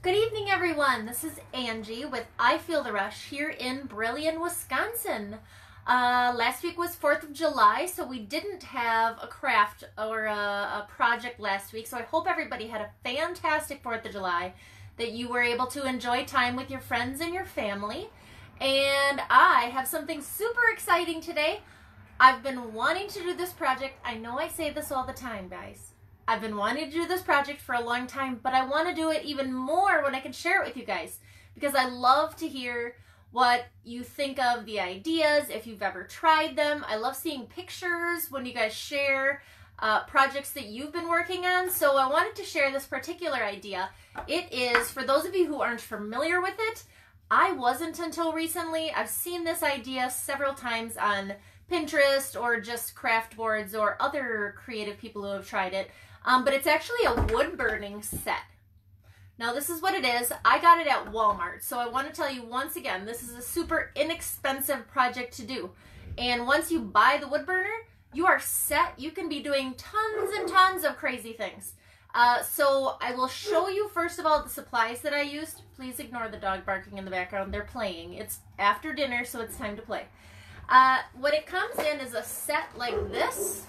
Good evening, everyone. This is Angie with I Feel the Rush here in Brillion, Wisconsin. Last week was 4th of July, so we didn't have a craft or a project last week. So I hope everybody had a fantastic 4th of July, that you were able to enjoy time with your friends and your family. And I have something super exciting today. I've been wanting to do this project. I know I say this all the time, guys. I've been wanting to do this project for a long time, but I want to do it even more when I can share it with you guys, because I love to hear what you think of the ideas, if you've ever tried them. I love seeing pictures when you guys share projects that you've been working on. So I wanted to share this particular idea. It is, for those of you who aren't familiar with it, I wasn't until recently. I've seen this idea several times on Pinterest or just craft boards or other creative people who have tried it. But it's actually a wood burning set. Now this is what it is. I got it at Walmart. So I want to tell you once again, this is a super inexpensive project to do. And once you buy the wood burner, you are set. You can be doing tons and tons of crazy things. So I will show you first of all the supplies that I used. Please ignore the dog barking in the background. They're playing. It's after dinner, so it's time to play. What it comes in is a set like this.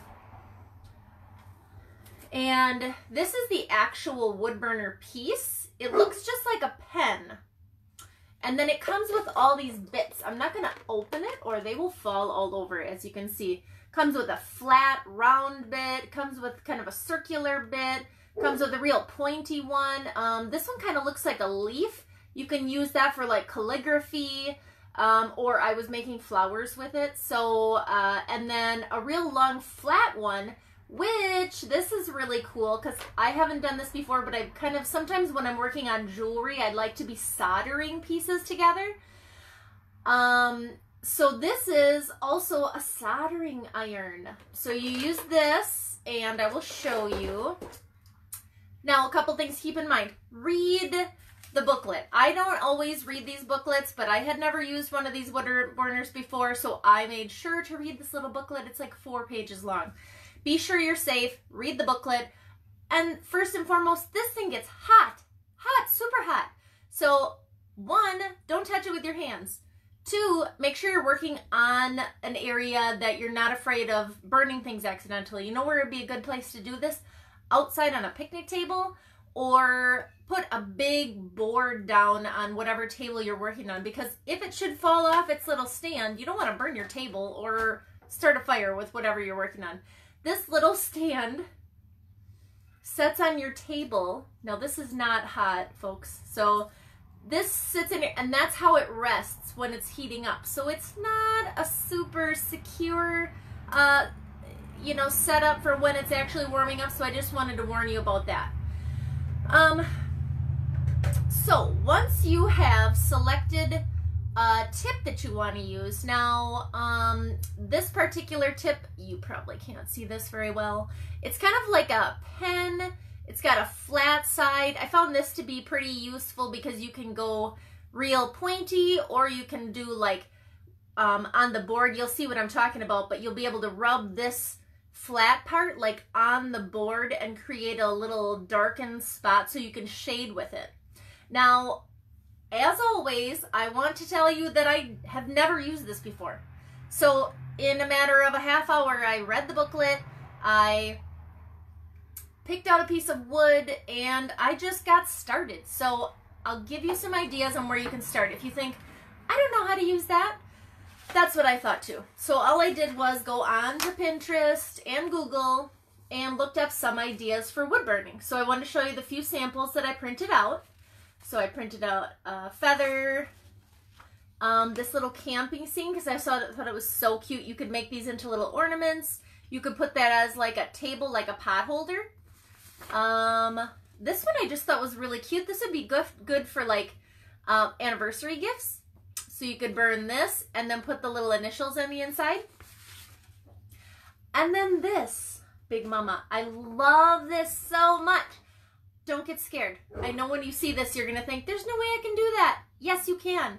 And this is the actual wood burner piece. It looks just like a pen. And then it comes with all these bits. I'm not going to open it or they will fall all over, as you can see. Comes with a flat, round bit. Comes with kind of a circular bit. Comes with a real pointy one. This one kind of looks like a leaf. You can use that for like calligraphy. Or I was making flowers with it. So, and then a real long flat one, which this is really cool because I haven't done this before, but I've kind of, sometimes when I'm working on jewelry, I'd like to be soldering pieces together. So this is also a soldering iron. So you use this and I will show you. Now, a couple things to keep in mind. Read the booklet. I don't always read these booklets, but I had never used one of these wood burners before, so I made sure to read this little booklet. It's like 4 pages long. Be sure you're safe, read the booklet, and first and foremost, this thing gets hot, super hot. So 1, don't touch it with your hands. 2, make sure you're working on an area that you're not afraid of burning things accidentally. You know where it'd be a good place to do this? Outside on a picnic table, or put a big board down on whatever table you're working on, because if it should fall off its little stand, you don't want to burn your table or start a fire with whatever you're working on. This little stand sets on your table. Now this is not hot, folks. So this sits in here, and that's how it rests when it's heating up. So it's not a super secure, you know, setup for when it's actually warming up. So I just wanted to warn you about that. So once you have selected a tip that you want to use, now this particular tip, you probably can't see this very well. It's kind of like a pen. It's got a flat side. I found this to be pretty useful because you can go real pointy, or you can do like on the board. You'll see what I'm talking about, but you'll be able to rub this flat part like on the board and create a little darkened spot so you can shade with it. Now, as always, I want to tell you that I have never used this before. So in a matter of a half hour, I read the booklet, I picked out a piece of wood, and I just got started. So I'll give you some ideas on where you can start. If you think, I don't know how to use that, that's what I thought too. So all I did was go on to Pinterest and Google and looked up some ideas for wood burning. So I wanted to show you the few samples that I printed out. So I printed out a feather, this little camping scene, because I thought it was so cute. You could make these into little ornaments. You could put that as like a table, like a pot holder. This one I just thought was really cute. This would be good for like anniversary gifts. So you could burn this and then put the little initials on the inside. And then this, Big Mama. I love this so much. Don't get scared. I know when you see this, you're going to think, there's no way I can do that. Yes, you can.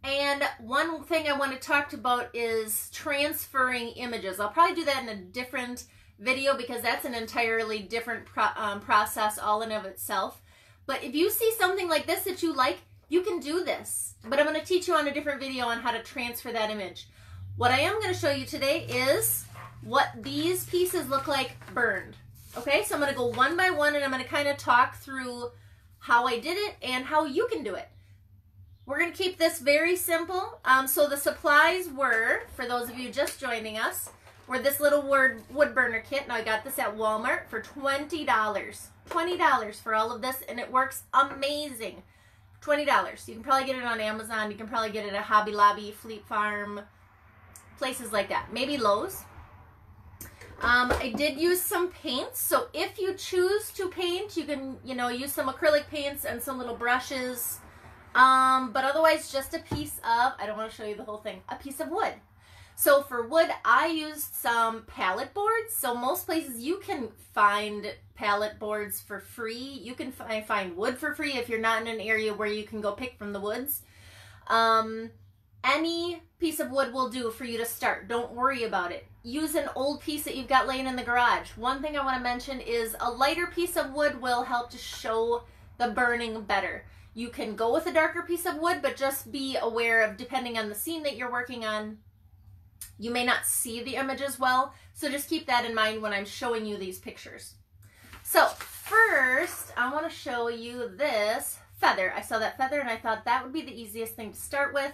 And one thing I want to talk about is transferring images. I'll probably do that in a different video because that's an entirely different process all in of itself. But if you see something like this that you like, you can do this. But I'm going to teach you on a different video on how to transfer that image. What I am going to show you today is what these pieces look like burned. Okay, so I'm going to go one by one and I'm going to kind of talk through how I did it and how you can do it. We're going to keep this very simple. So the supplies were, for those of you just joining us, were this little wood burner kit. Now I got this at Walmart for $20. $20 for all of this, and it works amazing. $20. You can probably get it on Amazon. You can probably get it at Hobby Lobby, Fleet Farm, places like that. Maybe Lowe's. I did use some paints, so if you choose to paint, you can, use some acrylic paints and some little brushes, but otherwise just a piece of, I don't want to show you the whole thing, a piece of wood. So for wood, I used some pallet boards. So most places you can find pallet boards for free. You can find wood for free if you're not in an area where you can go pick from the woods. Any piece of wood will do for you to start. Don't worry about it. Use an old piece that you've got laying in the garage. One thing I want to mention is a lighter piece of wood will help to show the burning better. You can go with a darker piece of wood, but just be aware of, depending on the scene that you're working on, you may not see the images well. So just keep that in mind when I'm showing you these pictures. So first, I want to show you this feather. I saw that feather and I thought that would be the easiest thing to start with.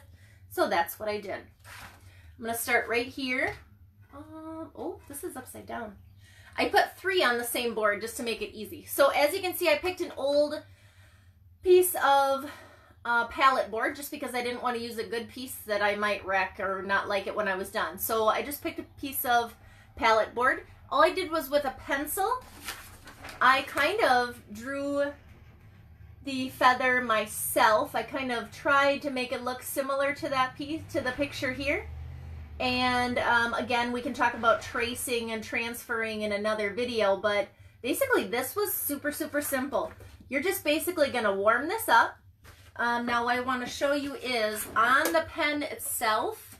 So that's what I did. I'm going to start right here. Oh, this is upside down. I put 3 on the same board just to make it easy. So as you can see, I picked an old piece of pallet board just because I didn't want to use a good piece that I might wreck or not like it when I was done. So I just picked a piece of pallet board. All I did was with a pencil, I kind of drew the feather myself. I kind of tried to make it look similar to that piece, to the picture here. And again, we can talk about tracing and transferring in another video, but basically this was super, super simple. You're just basically going to warm this up. Now what I want to show you is on the pen itself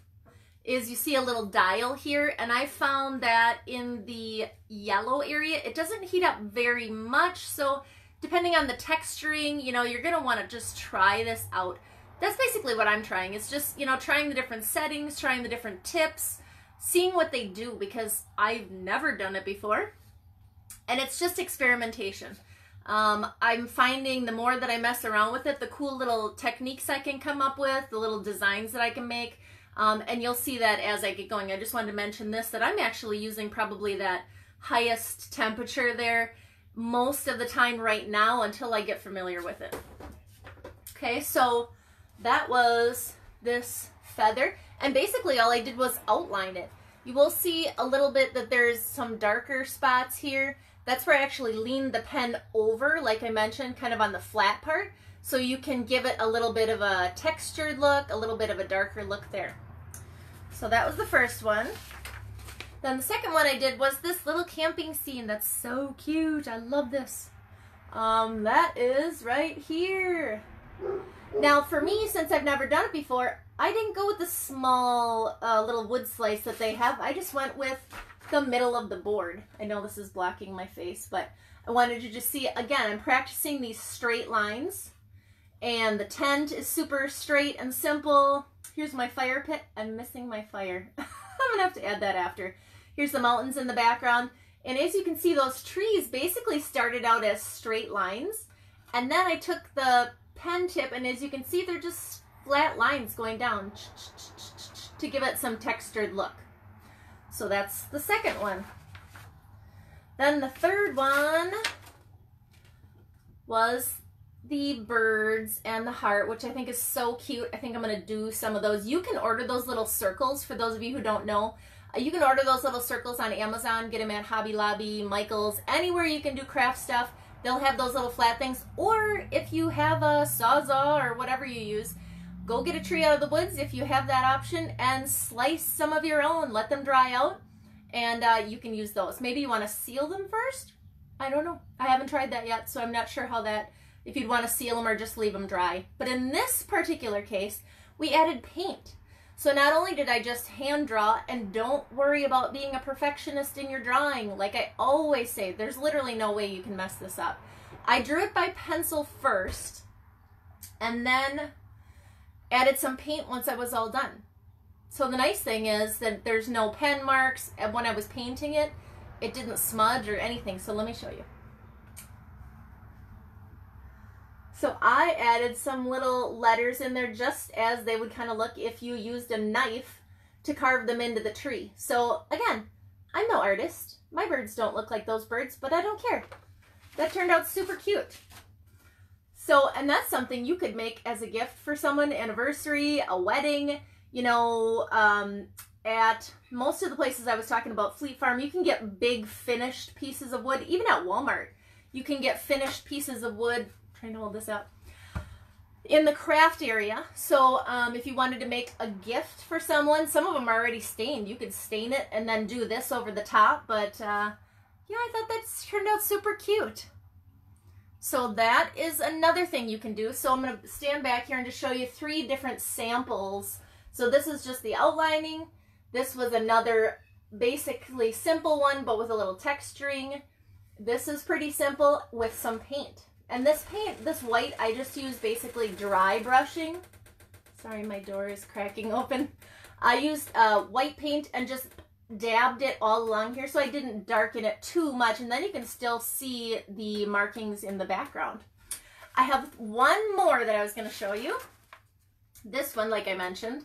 is you see a little dial here, and I found that in the yellow area, it doesn't heat up very much. So depending on the texturing, you're going to want to just try this out. That's basically what I'm trying. It's just, trying the different settings, trying the different tips, seeing what they do because I've never done it before. And it's just experimentation. I'm finding the more that I mess around with it, the cool little techniques I can come up with, the little designs that I can make. And you'll see that as I get going. I just wanted to mention this, that I'm actually using probably that highest temperature there most of the time right now until I get familiar with it. Okay, so that was this feather. And basically all I did was outline it. You will see a little bit that there's some darker spots here. That's where I actually leaned the pen over, like I mentioned, kind of on the flat part. So you can give it a little bit of a textured look, a little bit of a darker look there. So that was the first one. Then the second one I did was this little camping scene that's so cute. I love this. That is right here. Now for me, since I've never done it before, I didn't go with the small little wood slice that they have. I just went with the middle of the board. I know this is blocking my face, but I wanted you to just see, again, I'm practicing these straight lines. And the tent is super straight and simple. Here's my fire pit. I'm missing my fire. I'm gonna have to add that after. Here's the mountains in the background. And as you can see, those trees basically started out as straight lines. And then I took the pen tip, and as you can see, they're just flat lines going down to give it some textured look. So that's the second one. Then the third one was the birds and the heart, which I think is so cute. I think I'm going to do some of those. You can order those little circles, for those of you who don't know. You can order those little circles on Amazon, get them at Hobby Lobby, Michael's, anywhere you can do craft stuff. They'll have those little flat things. Or if you have a Sawzall or whatever you use, go get a tree out of the woods if you have that option and slice some of your own. Let them dry out and you can use those. Maybe you want to seal them first. I don't know. I haven't tried that yet, so I'm not sure how that, if you'd want to seal them or just leave them dry. But in this particular case, we added paint. So not only did I just hand draw, and don't worry about being a perfectionist in your drawing. Like I always say, there's literally no way you can mess this up. I drew it by pencil first and then added some paint once I was all done. So the nice thing is that there's no pen marks, and when I was painting it, it didn't smudge or anything. So let me show you. So I added some little letters in there just as they would kind of look if you used a knife to carve them into the tree. So again, I'm no artist. My birds don't look like those birds, but I don't care. That turned out super cute. So, and that's something you could make as a gift for someone, anniversary, a wedding, you know, at most of the places I was talking about, Fleet Farm, you can get big finished pieces of wood. Even at Walmart, you can get finished pieces of wood. I'm trying to hold this up. In the craft area. So if you wanted to make a gift for someone, some of them are already stained. You could stain it and then do this over the top. But yeah, I thought that turned out super cute. So that is another thing you can do. So I'm going to stand back here and just show you 3 different samples. So this is just the outlining. This was another basically simple one, but with a little texturing. This is pretty simple with some paint. And this paint, this white, I just used basically dry brushing. Sorry, my door is cracking open. I used white paint and just dabbed it all along here so I didn't darken it too much, and then you can still see the markings in the background. I have one more that I was going to show you. This one, like I mentioned.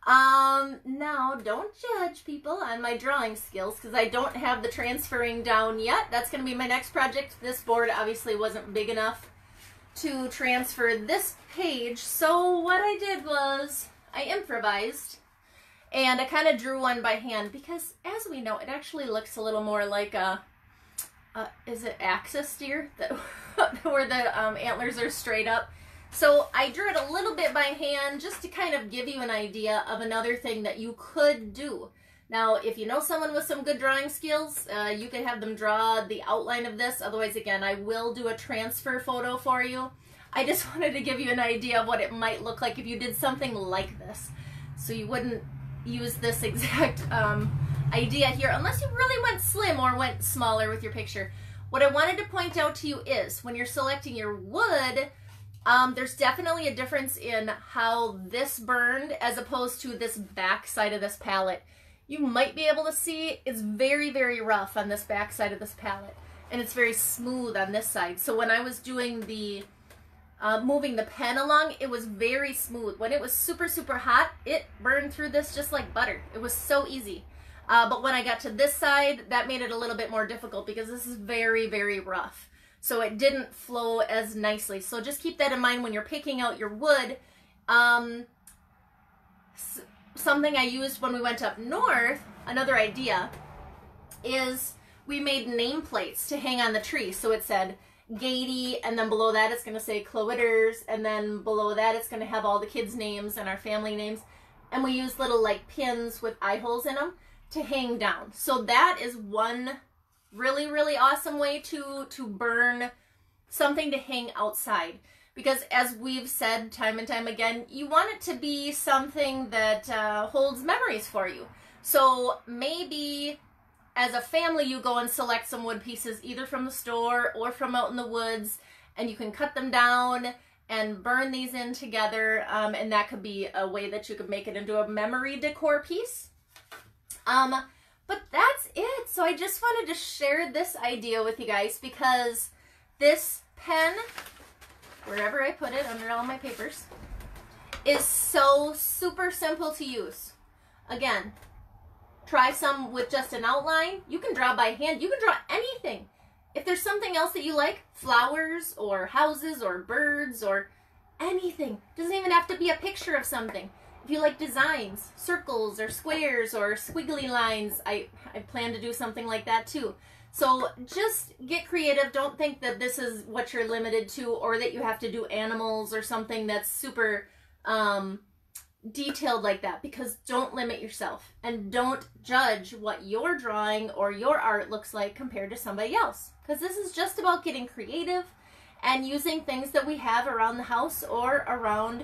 Now, don't judge people on my drawing skills because I don't have the transferring down yet. That's going to be my next project. This board obviously wasn't big enough to transfer this page, so what I did was I improvised and I kind of drew one by hand because, as we know, it actually looks a little more like a is it axis deer that where the antlers are straight up. So I drew it a little bit by hand just to kind of give you an idea of another thing that you could do. Now, if you know someone with some good drawing skills, you could have them draw the outline of this. Otherwise, again, I will do a transfer photo for you. I just wanted to give you an idea of what it might look like if you did something like this. So you wouldn't use this exact idea here unless you really went slim or went smaller with your picture. What I wanted to point out to you is when you're selecting your wood, there's definitely a difference in how this burned as opposed to this back side of this palette. You might be able to see it's very, very rough on this back side of this palette, and it's very smooth on this side. So when I was doing the moving the pen along, it was very smooth. When it was super, super hot, it burned through this just like butter. It was so easy. But when I got to this side, that made it a little bit more difficult because this is very, very rough. So it didn't flow as nicely. So just keep that in mind when you're picking out your wood. Something I used when we went up north, another idea, is we made nameplates to hang on the tree. So it said Gady, and then below that it's going to say Clowitters, and then below that it's going to have all the kids' names and our family names. And we used little like pins with eye holes in them to hang down. So that is one really, really awesome way to burn something to hang outside. Because as we've said time and time again, you want it to be something that holds memories for you. So maybe as a family you go and select some wood pieces either from the store or from out in the woods, and you can cut them down and burn these in together, and that could be a way that you could make it into a memory decor piece. But that's it. So I just wanted to share this idea with you guys because this pen, wherever I put it under all my papers, is so super simple to use. Again, try some with just an outline. You can draw by hand. You can draw anything. If there's something else that you like, flowers or houses or birds or anything, doesn't even have to be a picture of something. If you like designs, circles or squares or squiggly lines, I plan to do something like that too. So just get creative. Don't think that this is what you're limited to or that you have to do animals or something that's super detailed like that, because don't limit yourself and don't judge what your drawing or your art looks like compared to somebody else, because this is just about getting creative and using things that we have around the house or around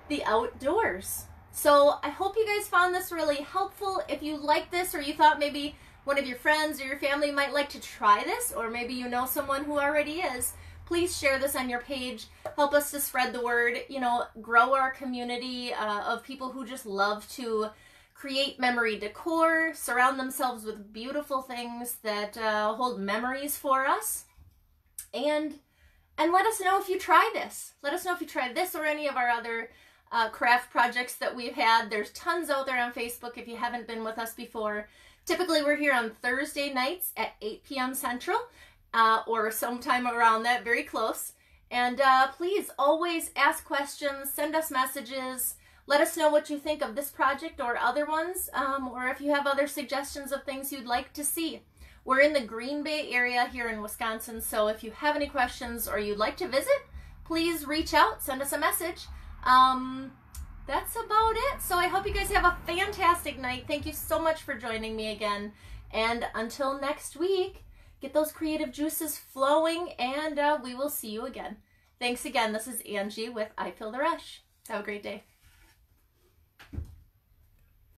the outdoors. So I hope you guys found this really helpful. If you like this or you thought maybe one of your friends or your family might like to try this, or maybe you know someone who already is, please share this on your page. Help us to spread the word, you know, grow our community of people who just love to create memory decor, surround themselves with beautiful things that hold memories for us. And let us know if you try this. Let us know if you tried this or any of our other craft projects that we've had. There's tons out there on Facebook if you haven't been with us before. Typically, we're here on Thursday nights at 8 p.m. Central, or sometime around that, very close. And please always ask questions, send us messages, let us know what you think of this project or other ones, or if you have other suggestions of things you'd like to see. We're in the Green Bay area here in Wisconsin, so if you have any questions or you'd like to visit, please reach out, send us a message. That's about it. So I hope you guys have a fantastic night. Thank you so much for joining me again. And until next week, get those creative juices flowing, and we will see you again. Thanks again. This is Angie with I Feel the Rush. Have a great day.